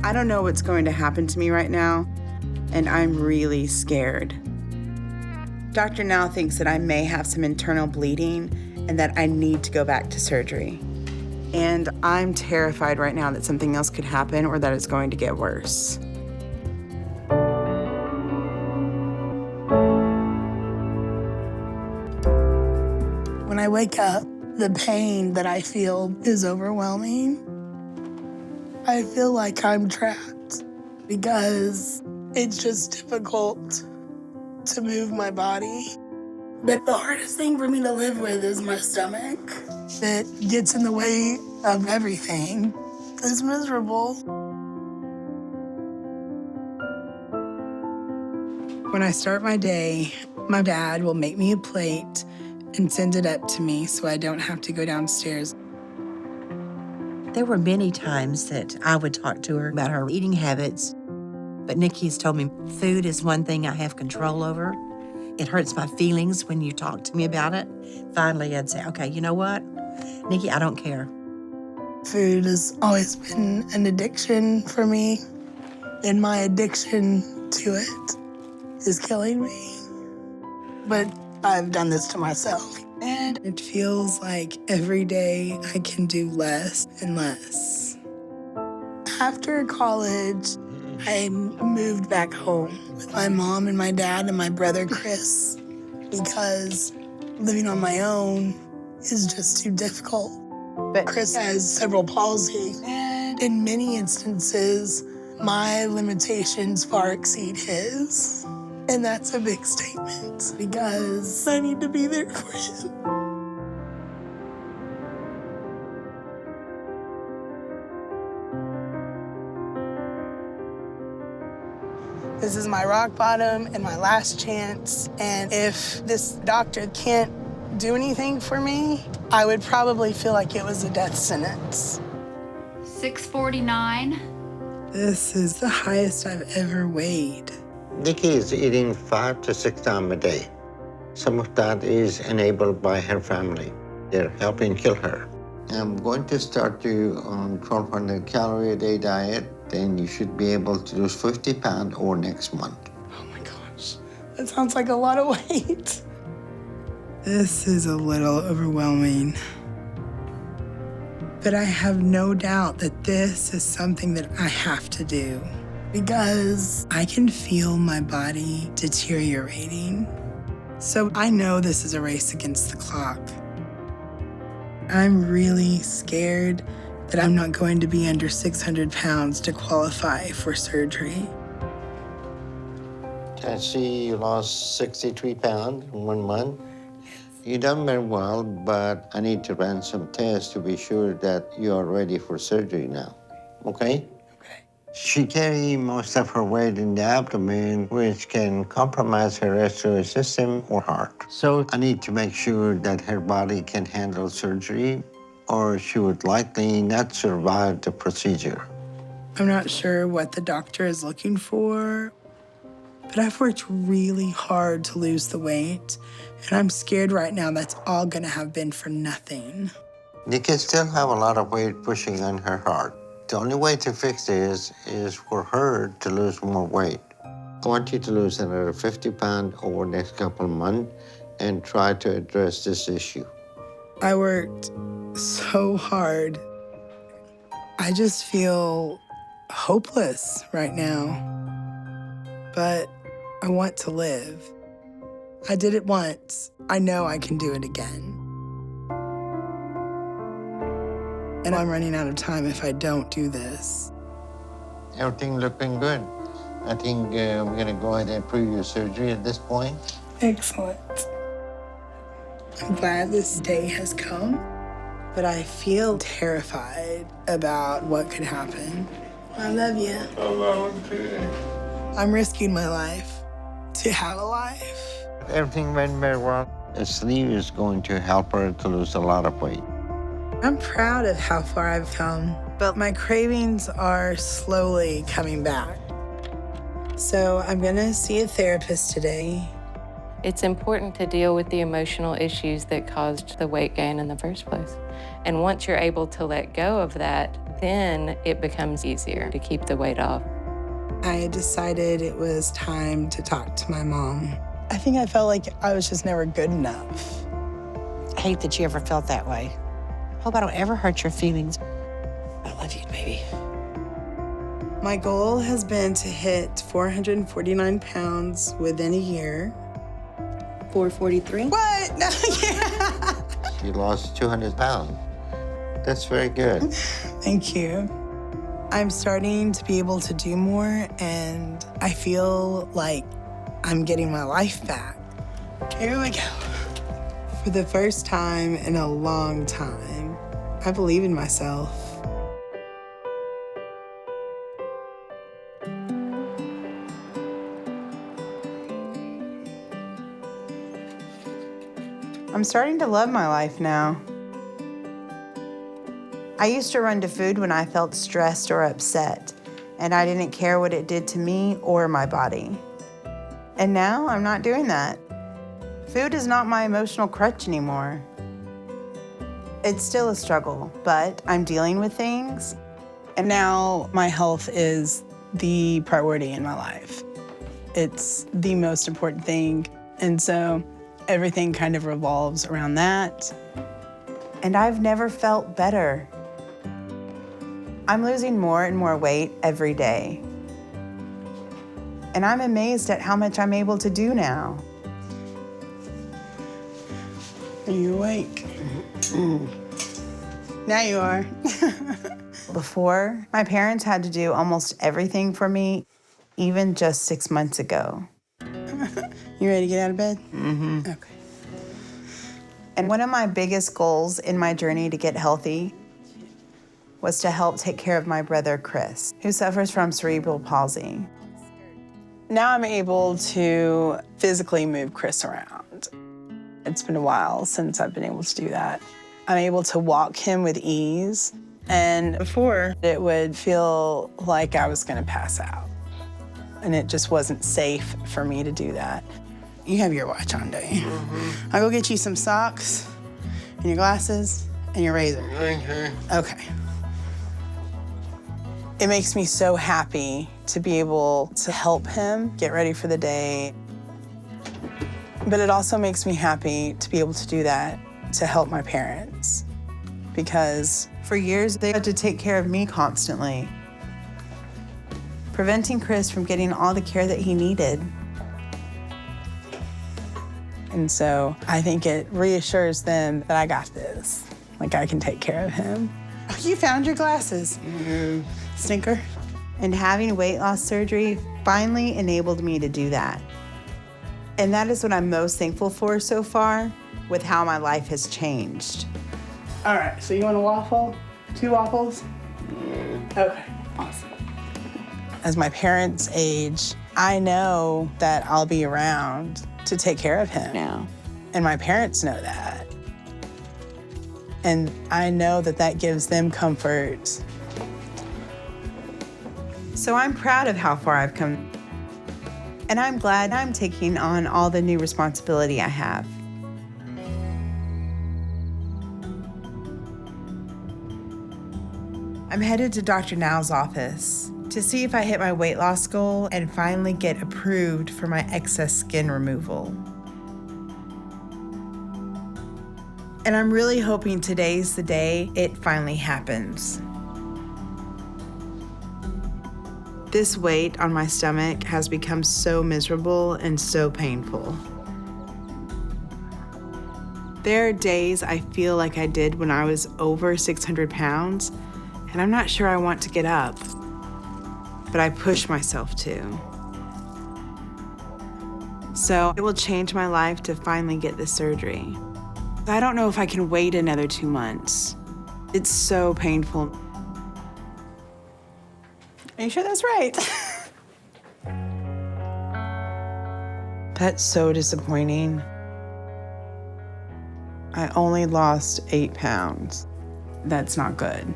I don't know what's going to happen to me right now, and I'm really scared. Doctor now thinks that I may have some internal bleeding and that I need to go back to surgery. And I'm terrified right now that something else could happen or that it's going to get worse. When I wake up, the pain that I feel is overwhelming. I feel like I'm trapped because it's just difficult to move my body. But the hardest thing for me to live with is my stomach. It gets in the way of everything. It's miserable. When I start my day, my dad will make me a plate and send it up to me so I don't have to go downstairs. There were many times that I would talk to her about her eating habits, but Nikki's told me food is one thing I have control over. It hurts my feelings when you talk to me about it. Finally, I'd say, okay, you know what? Nikki, I don't care. Food has always been an addiction for me, and my addiction to it is killing me. But I've done this to myself. And it feels like every day I can do less and less. After college, I moved back home with my mom and my dad and my brother Chris because living on my own is just too difficult. But Chris has cerebral palsy, and in many instances, my limitations far exceed his. And that's a big statement because I need to be there for him. This is my rock bottom and my last chance. And if this doctor can't do anything for me, I would probably feel like it was a death sentence. 649. This is the highest I've ever weighed. Nikki is eating 5 to 6 times a day. Some of that is enabled by her family. They're helping kill her. I'm going to start you on 1,200 calorie a day diet. Then you should be able to lose 50 pounds over next month. Oh my gosh, that sounds like a lot of weight. This is a little overwhelming. But I have no doubt that this is something that I have to do because I can feel my body deteriorating. So I know this is a race against the clock. I'm really scared that I'm not going to be under 600 pounds to qualify for surgery. I see you lost 63 pounds in 1 month. You've done very well, but I need to run some tests to be sure that you are ready for surgery now, okay? Okay. She carries most of her weight in the abdomen, which can compromise her respiratory system or heart. So I need to make sure that her body can handle surgery, or she would likely not survive the procedure. I'm not sure what the doctor is looking for, but I've worked really hard to lose the weight, and I'm scared right now that's all gonna have been for nothing. Nikki still have a lot of weight pushing on her heart. The only way to fix this is for her to lose more weight. I want you to lose another 50 pounds over the next couple of months and try to address this issue. I worked so hard. I just feel hopeless right now. But I want to live. I did it once. I know I can do it again. And I'm running out of time if I don't do this. Everything looking good. I think we're gonna go ahead and approve your surgery at this point. Excellent. I'm glad this day has come, but I feel terrified about what could happen. I love you. I love you. I'm risking my life to have a life. Everything went very well. A sleeve is going to help her to lose a lot of weight. I'm proud of how far I've come, but my cravings are slowly coming back. So I'm gonna see a therapist today. It's important to deal with the emotional issues that caused the weight gain in the first place. And once you're able to let go of that, then it becomes easier to keep the weight off. I decided it was time to talk to my mom. I think I felt like I was just never good enough. I hate that you ever felt that way. Hope I don't ever hurt your feelings. I love you, baby. My goal has been to hit 449 pounds within a year. 443? What? No, yeah. She lost 200 pounds. That's very good. Thank you. I'm starting to be able to do more, and I feel like I'm getting my life back. Here we go. For the first time in a long time, I believe in myself. I'm starting to love my life now. I used to run to food when I felt stressed or upset, and I didn't care what it did to me or my body. And now I'm not doing that. Food is not my emotional crutch anymore. It's still a struggle, but I'm dealing with things. And now my health is the priority in my life. It's the most important thing. And so everything kind of revolves around that. And I've never felt better. I'm losing more and more weight every day. And I'm amazed at how much I'm able to do now. Are you awake? Now you are. Before, my parents had to do almost everything for me, even just 6 months ago. You ready to get out of bed? Mm-hmm. Okay. And one of my biggest goals in my journey to get healthy was to help take care of my brother, Chris, who suffers from cerebral palsy. Now I'm able to physically move Chris around. It's been a while since I've been able to do that. I'm able to walk him with ease, and before it would feel like I was gonna pass out. And it just wasn't safe for me to do that. You have your watch on, don't you? Mm-hmm. I'll go get you some socks, and your glasses, and your razor. Okay. Okay. It makes me so happy to be able to help him get ready for the day. But it also makes me happy to be able to do that to help my parents, because For years, they had to take care of me constantly, preventing Chris from getting all the care that he needed. and so I think it reassures them that I got this. Like, I can take care of him. You found your glasses. Stinker. And having weight loss surgery finally enabled me to do that. And that is what I'm most thankful for so far, with how my life has changed. All right, so you want a waffle? 2 waffles? Okay, awesome. As my parents age, I know that I'll be around to take care of him. Yeah. And my parents know that. And I know that that gives them comfort. So I'm proud of how far I've come. And I'm glad I'm taking on all the new responsibility I have. I'm headed to Dr. Now's office to see if I hit my weight loss goal and finally get approved for my excess skin removal. And I'm really hoping today's the day it finally happens. This weight on my stomach has become so miserable and so painful. There are days I feel like I did when I was over 600 pounds, and I'm not sure I want to get up, but I push myself to. So it will change my life to finally get this surgery. I don't know if I can wait another 2 months. It's so painful. Are you sure that's right? That's so disappointing. I only lost 8 pounds. That's not good.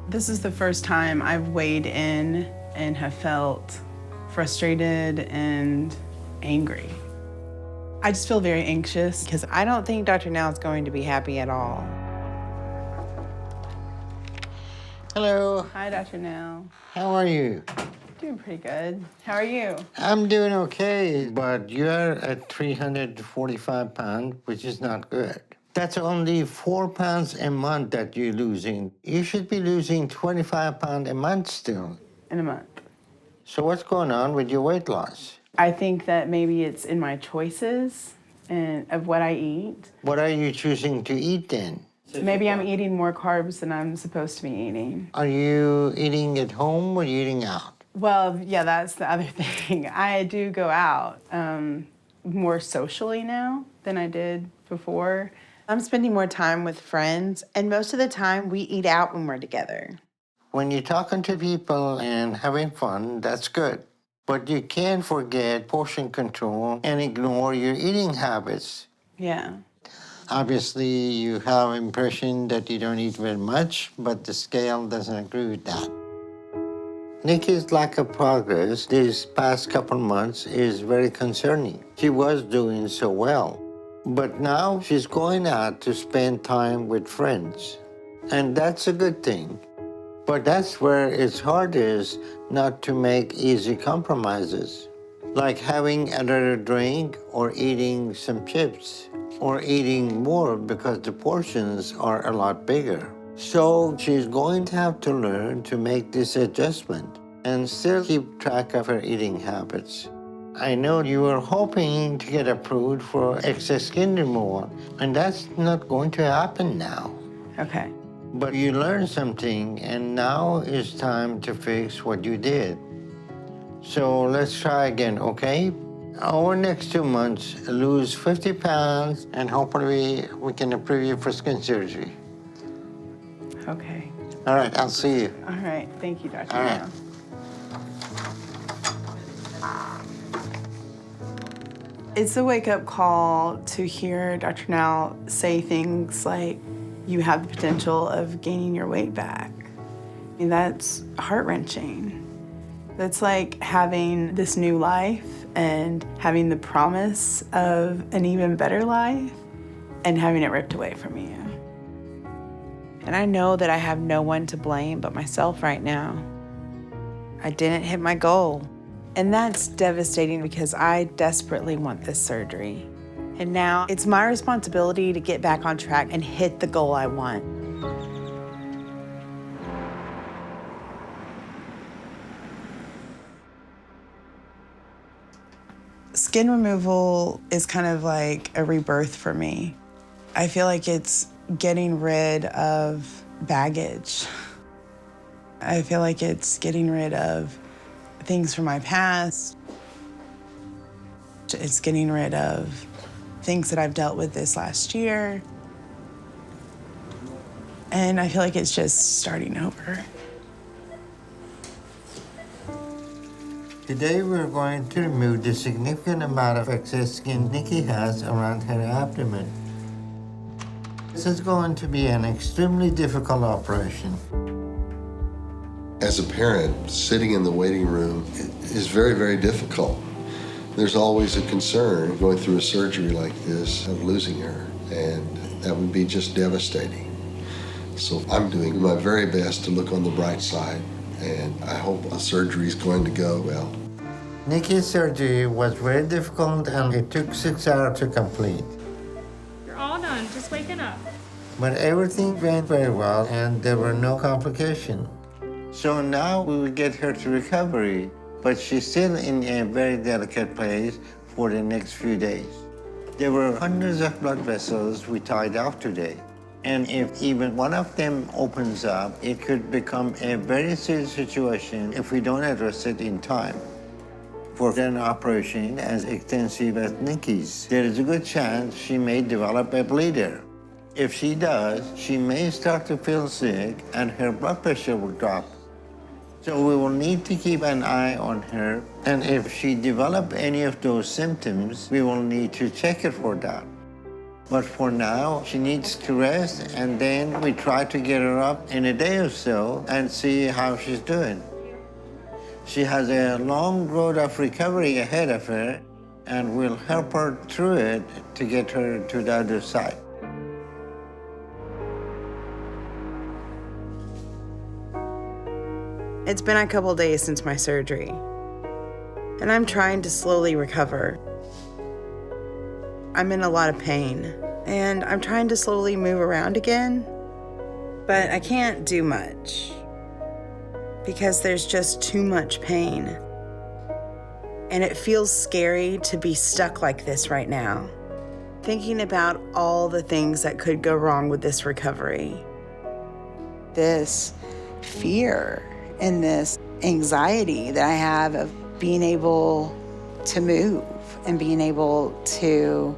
This is the first time I've weighed in and have felt frustrated and angry. I just feel very anxious. Because I don't think Dr. Now is going to be happy at all. Hello. Hi, Dr. Now. How are you? Doing pretty good. How are you? I'm doing okay, but you're at 345 pounds, which is not good. That's only 4 pounds a month that you're losing. You should be losing 25 pounds a month still. In a month. So what's going on with your weight loss? I think that maybe it's in my choices and of what I eat. What are you choosing to eat then? Maybe I'm eating more carbs than I'm supposed to be eating. Are you eating at home or eating out? Well, yeah, that's the other thing. I do go out more socially now than I did before. I'm spending more time with friends, and most of the time we eat out when we're together. When you're talking to people and having fun, that's good. But you can't forget portion control and ignore your eating habits. Yeah. Obviously, you have impression that you don't eat very much, but the scale doesn't agree with that. Nikki's lack of progress these past couple months is very concerning. She was doing so well, but now she's going out to spend time with friends. And that's a good thing. But that's where it's hardest not to make easy compromises, like having another drink or eating some chips, or eating more because the portions are a lot bigger. So she's going to have to learn to make this adjustment and still keep track of her eating habits. I know you were hoping to get approved for excess skin removal, and that's not going to happen now. Okay. But you learned something, and now it's time to fix what you did. So let's try again, okay? Over the next 2 months, lose 50 pounds, and hopefully we can approve you for skin surgery. Okay. All right, I'll see you. All right. Thank you, Dr. All right. Now. It's a wake-up call to hear Dr. Now say things like, you have the potential of gaining your weight back. I mean, that's heart-wrenching. That's like having this new life and having the promise of an even better life and having it ripped away from you. And I know that I have no one to blame but myself right now. I didn't hit my goal. And that's devastating because I desperately want this surgery. And now it's my responsibility to get back on track and hit the goal I want. Skin removal is kind of like a rebirth for me. I feel like it's getting rid of baggage. I feel like it's getting rid of things from my past. It's getting rid of things that I've dealt with this last year. And I feel like it's just starting over. Today we're going to remove the significant amount of excess skin Nikki has around her abdomen. This is going to be an extremely difficult operation. As a parent, sitting in the waiting room is very, very difficult. There's always a concern going through a surgery like this of losing her, and that would be just devastating. So I'm doing my very best to look on the bright side, and I hope the surgery is going to go well. Nikki's surgery was very difficult and it took 6 hours to complete. You're all done, just waking up. But everything went very well and there were no complications. So now we will get her to recovery, but she's still in a very delicate place for the next few days. There were hundreds of blood vessels we tied off today. And if even one of them opens up, it could become a very serious situation if we don't address it in time. For an operation as extensive as Nikki's, there is a good chance she may develop a bleeder. If she does, she may start to feel sick and her blood pressure will drop. So we will need to keep an eye on her, and if she develops any of those symptoms, we will need to check her for that. But for now, she needs to rest, and then we try to get her up in a day or so and see how she's doing. She has a long road of recovery ahead of her, and we'll help her through it to get her to the other side. It's been a couple days since my surgery, and I'm trying to slowly recover. I'm in a lot of pain, and I'm trying to slowly move around again, but I can't do much because there's just too much pain. And it feels scary to be stuck like this right now, thinking about all the things that could go wrong with this recovery. This fear and this anxiety that I have of being able to move and being able to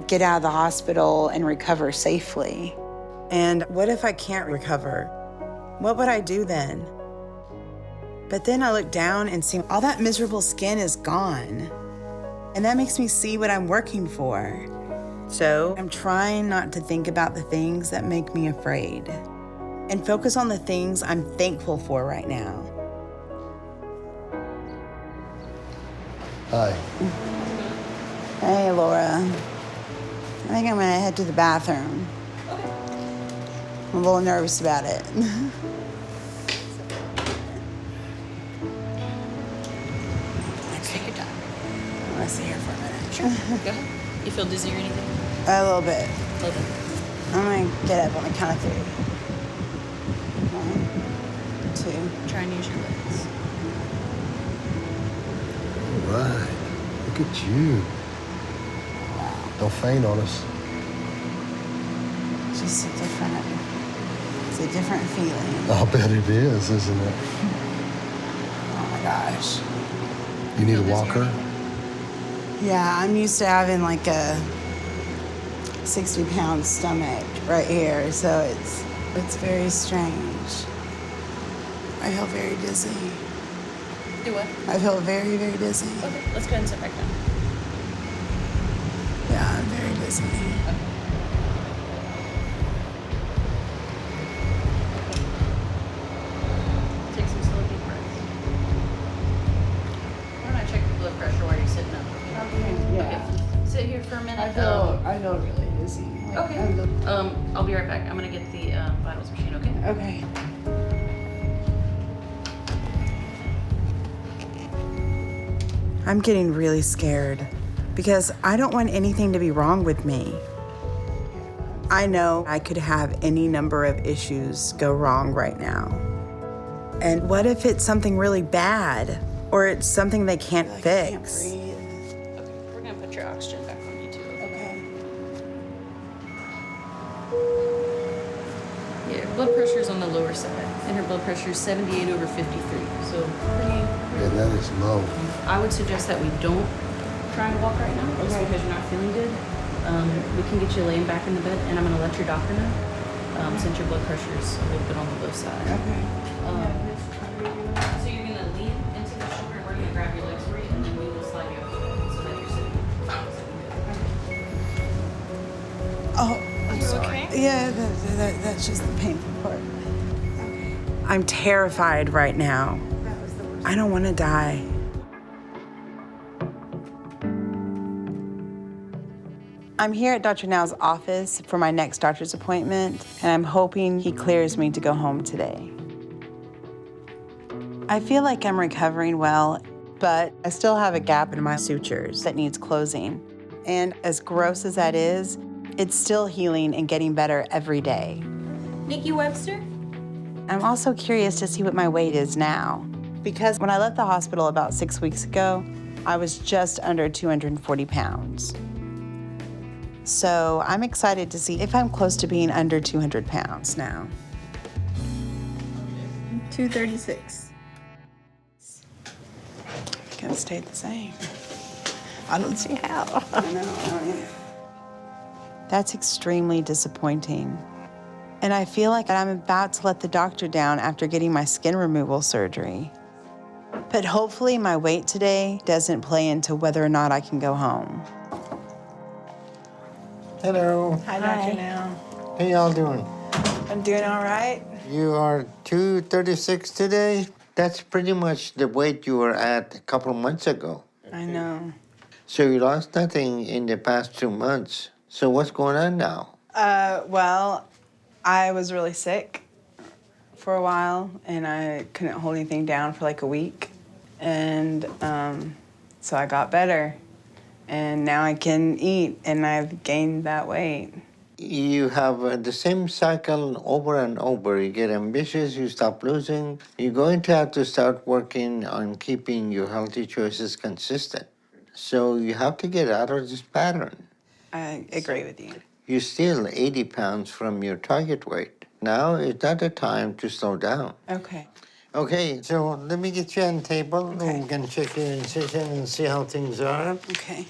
get out of the hospital and recover safely. And what if I can't recover? What would I do then? But then I look down and see all that miserable skin is gone. And that makes me see what I'm working for. So I'm trying not to think about the things that make me afraid and focus on the things I'm thankful for right now. Hi. Hey, Laura. I think I'm gonna head to the bathroom. I'm a little nervous about it. Take your time. I'm gonna sit here for a minute. Sure. Go ahead. You feel dizzy or anything? A little bit. A little bit. I'm gonna get up on the count of 3. 1, 2. Try and use your legs. All right. Look at you. Don't faint on us. Just it's a different feeling. I'll bet it is, isn't it? Oh my gosh. You need a walker? Yeah, I'm used to having like a 60-pound stomach right here, so it's very strange. I feel very dizzy. Do what? I feel very, very dizzy. Okay, let's go ahead and sit back down. Yeah, I'm very dizzy. Take some slow deep breaths. Why don't I check your blood pressure while you're sitting up? Yeah. Okay. Sit here for a minute. I feel really dizzy. Like, Okay. I'll be right back. I'm gonna get the vitals machine, okay? Okay. I'm getting really scared because I don't want anything to be wrong with me. I know I could have any number of issues go wrong right now. And what if it's something really bad or it's something they can't fix? Okay, we're gonna put your oxygen back on you too. Okay. Yeah, blood pressure is on the lower side, and her blood pressure is 78/53. So pretty. Yeah, that is low. I would suggest that we don't try and walk right now, just because you're not feeling good. We can get you laying back in the bed, and I'm gonna let your doctor know, since your blood pressure is a little bit on the low side. Okay. So you're gonna lean into the shoulder, and we're gonna grab your legs for you, and then we will slide you up so that you're sitting. Oh, I'm sorry. Okay? Yeah, that's just the painful part. I'm terrified right now. I don't want to die. I'm here at Dr. Now's office for my next doctor's appointment, and I'm hoping he clears me to go home today. I feel like I'm recovering well, but I still have a gap in my sutures that needs closing. And as gross as that is, it's still healing and getting better every day. Nikki Webster? I'm also curious to see what my weight is now, because when I left the hospital about 6 weeks ago, I was just under 240 pounds. So I'm excited to see if I'm close to being under 200 pounds now. 236. It's gonna stay the same. I don't see how. I know. That's extremely disappointing. And I feel like I'm about to let the doctor down after getting my skin removal surgery. But hopefully my weight today doesn't play into whether or not I can go home. Hello. Hi, Dr. Now. How y'all doing? I'm doing all right. You are 236 today? That's pretty much the weight you were at a couple of months ago. I know. So you lost nothing in the past 2 months. So what's going on now? Well, I was really sick for a while, and I couldn't hold anything down for like a week. And so I got better, and now I can eat, and I've gained that weight. You have the same cycle over and over. You get ambitious, you stop losing. You're going to have to start working on keeping your healthy choices consistent. So you have to get out of this pattern. I agree with you. You're still 80 pounds from your target weight. Now is not the time to slow down. Okay. Okay, so let me get you on the table. Okay. We can check your incision and see how things are. Okay.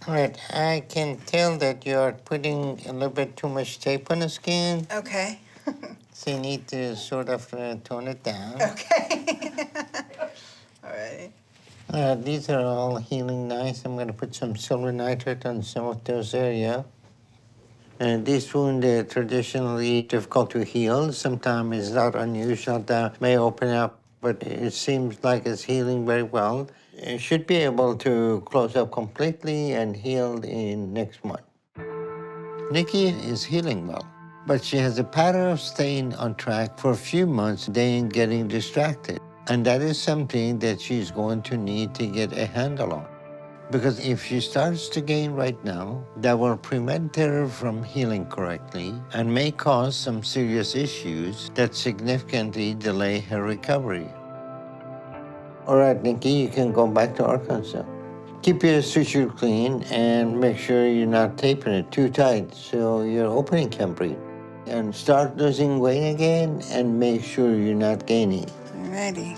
All right, I can tell that you're putting a little bit too much tape on the skin. Okay. So you need to sort of tone it down. Okay. All right. These are all healing nice. I'm going to put some silver nitrate on some of those areas. And this wound traditionally difficult to heal. Sometimes it's not unusual that may open up, but it seems like it's healing very well. It should be able to close up completely and heal in next month. Nikki is healing well, but she has a pattern of staying on track for a few months, then getting distracted. And that is something that she's going to need to get a handle on. Because if she starts to gain right now, that will prevent her from healing correctly and may cause some serious issues that significantly delay her recovery. All right, Nikki, you can go back to Arkansas. Keep your suture clean and make sure you're not taping it too tight so your opening can breathe. And start losing weight again and make sure you're not gaining. I'm ready.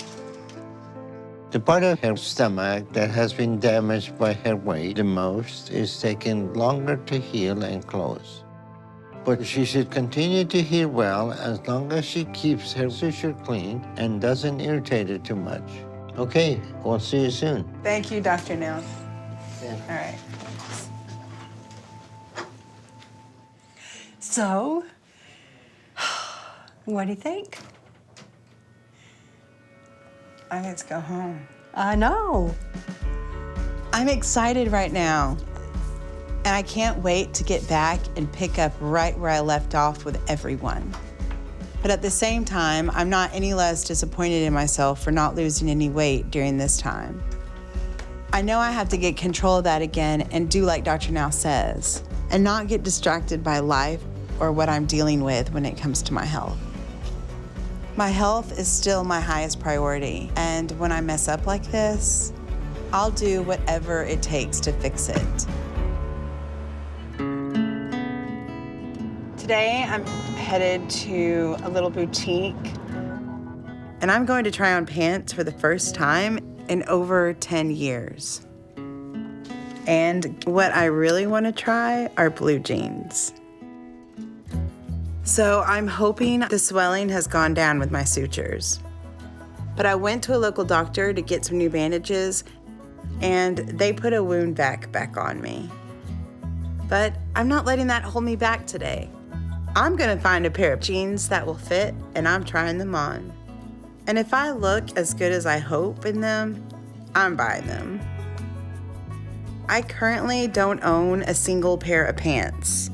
The part of her stomach that has been damaged by her weight the most is taking longer to heal and close. But she should continue to heal well as long as she keeps her suture clean and doesn't irritate it too much. Okay, we'll see you soon. Thank you, Dr. Nails. Yeah. All right. So, what do you think? I get to go home. I know. I'm excited right now. And I can't wait to get back and pick up right where I left off with everyone. But at the same time, I'm not any less disappointed in myself for not losing any weight during this time. I know I have to get control of that again and do like Dr. Now says, and not get distracted by life or what I'm dealing with when it comes to my health. My health is still my highest priority, and when I mess up like this, I'll do whatever it takes to fix it. Today, I'm headed to a little boutique, and I'm going to try on pants for the first time in over 10 years. And what I really want to try are blue jeans. So I'm hoping the swelling has gone down with my sutures. But I went to a local doctor to get some new bandages, and they put a wound vac back on me. But I'm not letting that hold me back today. I'm gonna find a pair of jeans that will fit, and I'm trying them on. And if I look as good as I hope in them, I'm buying them. I currently don't own a single pair of pants.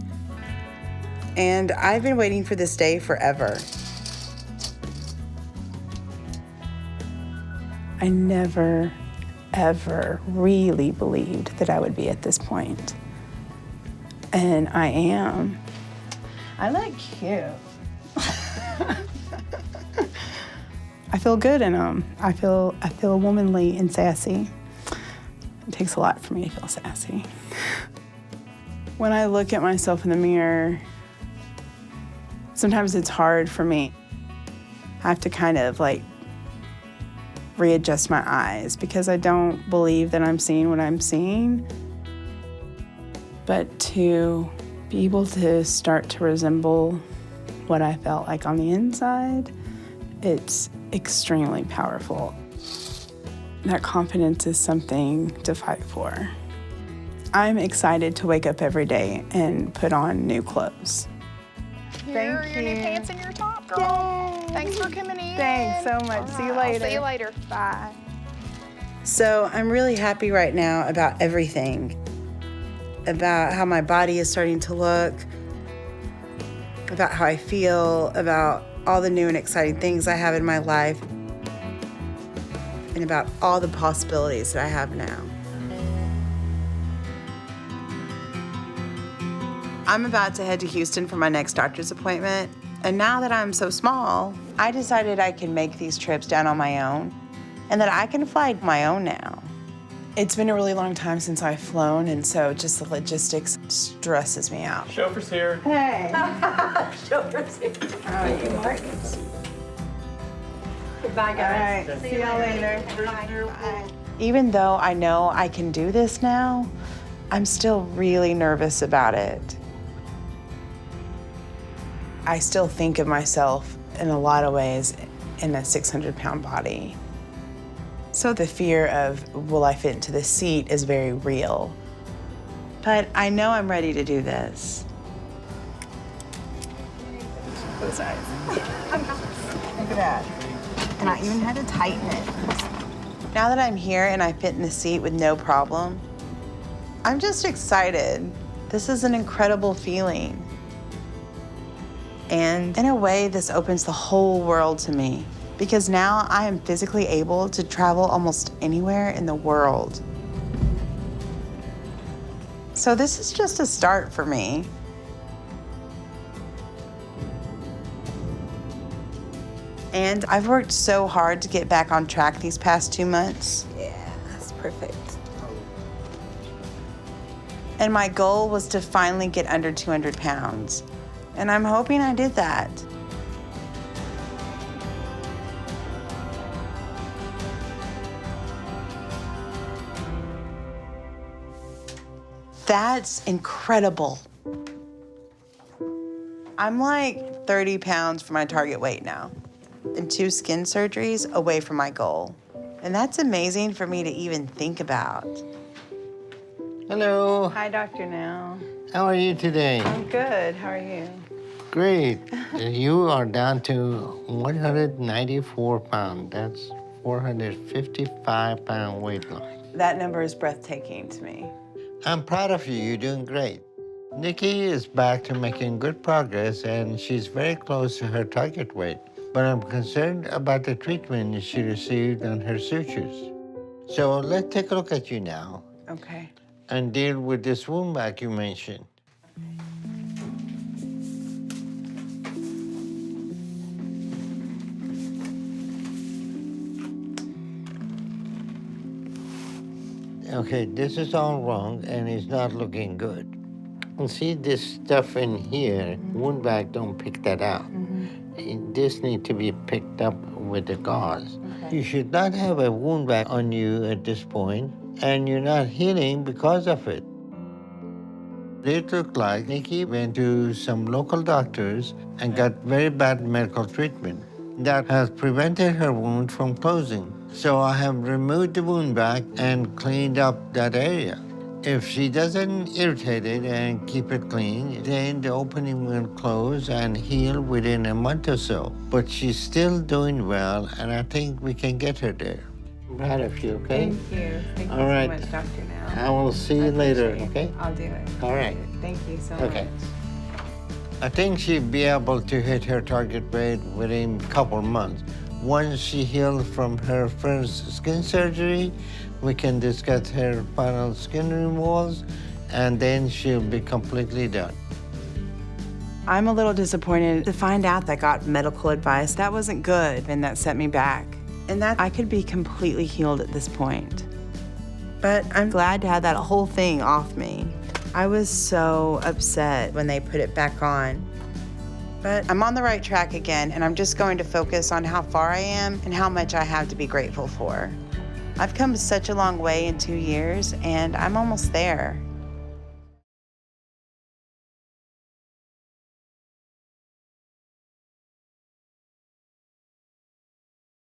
And I've been waiting for this day forever. I never, ever really believed that I would be at this point. And I am. I look cute. I feel good in them. I feel womanly and sassy. It takes a lot for me to feel sassy. When I look at myself in the mirror, sometimes it's hard for me. I have to kind of like readjust my eyes because I don't believe that I'm seeing what I'm seeing. But to be able to start to resemble what I felt like on the inside, it's extremely powerful. That confidence is something to fight for. I'm excited to wake up every day and put on new clothes. Here are your new pants and your top, girl. Yay. Thanks for coming in. Thanks so much. See you later. I'll see you later. Bye. So I'm really happy right now about everything, about how my body is starting to look, about how I feel, about all the new and exciting things I have in my life, and about all the possibilities that I have now. I'm about to head to Houston for my next doctor's appointment, and now that I'm so small, I decided I can make these trips down on my own, and that I can fly my own now. It's been a really long time since I've flown, and so just the logistics stresses me out. Chauffeur's here. Hey. Chauffeur's here. How are you, Mark? Goodbye, guys. All right, see y'all later. Bye. Even though I know I can do this now, I'm still really nervous about it. I still think of myself in a lot of ways in a 600-pound body. So the fear of, will I fit into the seat, is very real. But I know I'm ready to do this. Those eyes. Look at that. And I even had to tighten it. Now that I'm here and I fit in the seat with no problem, I'm just excited. This is an incredible feeling. And in a way, this opens the whole world to me, because now I am physically able to travel almost anywhere in the world. So this is just a start for me. And I've worked so hard to get back on track these past 2 months. Yeah, that's perfect. And my goal was to finally get under 200 pounds. And I'm hoping I did that. That's incredible. I'm like 30 pounds from my target weight now, and 2 skin surgeries away from my goal. And that's amazing for me to even think about. Hello. Hi, Dr. Now. How are you today? I'm good. How are you? Great. You are down to 194 pounds. That's 455-pound weight loss. That number is breathtaking to me. I'm proud of you. You're doing great. Nikki is back to making good progress, and she's very close to her target weight. But I'm concerned about the treatment she received on her sutures. So let's take a look at you now. Okay. And deal with this wound vac you mentioned. Okay, this is all wrong and it's not looking good. And see this stuff in here, wound vac don't pick that out. This needs to be picked up with the gauze. Okay. You should not have a wound vac on you at this point, and you're not healing because of it. It looked like Nikki went to some local doctors and got very bad medical treatment that has prevented her wound from closing. So I have removed the wound vac and cleaned up that area. If she doesn't irritate it and keep it clean, then the opening will close and heal within a month or so. But she's still doing well, and I think we can get her there. I'm proud of you, okay? Thank you. Thank you All right. so much, Dr. Now. I will see you later, okay? I'll do it. All right. Thank you so Okay. much. I think she'll be able to hit her target weight within a couple months. Once she heals from her first skin surgery, we can discuss her final skin removals, and then she'll be completely done. I'm a little disappointed to find out that I got medical advice. That wasn't good, and that set me back. And that I could be completely healed at this point. But I'm glad to have that whole thing off me. I was so upset when they put it back on. But I'm on the right track again, and I'm just going to focus on how far I am and how much I have to be grateful for. I've come such a long way in 2 years, and I'm almost there.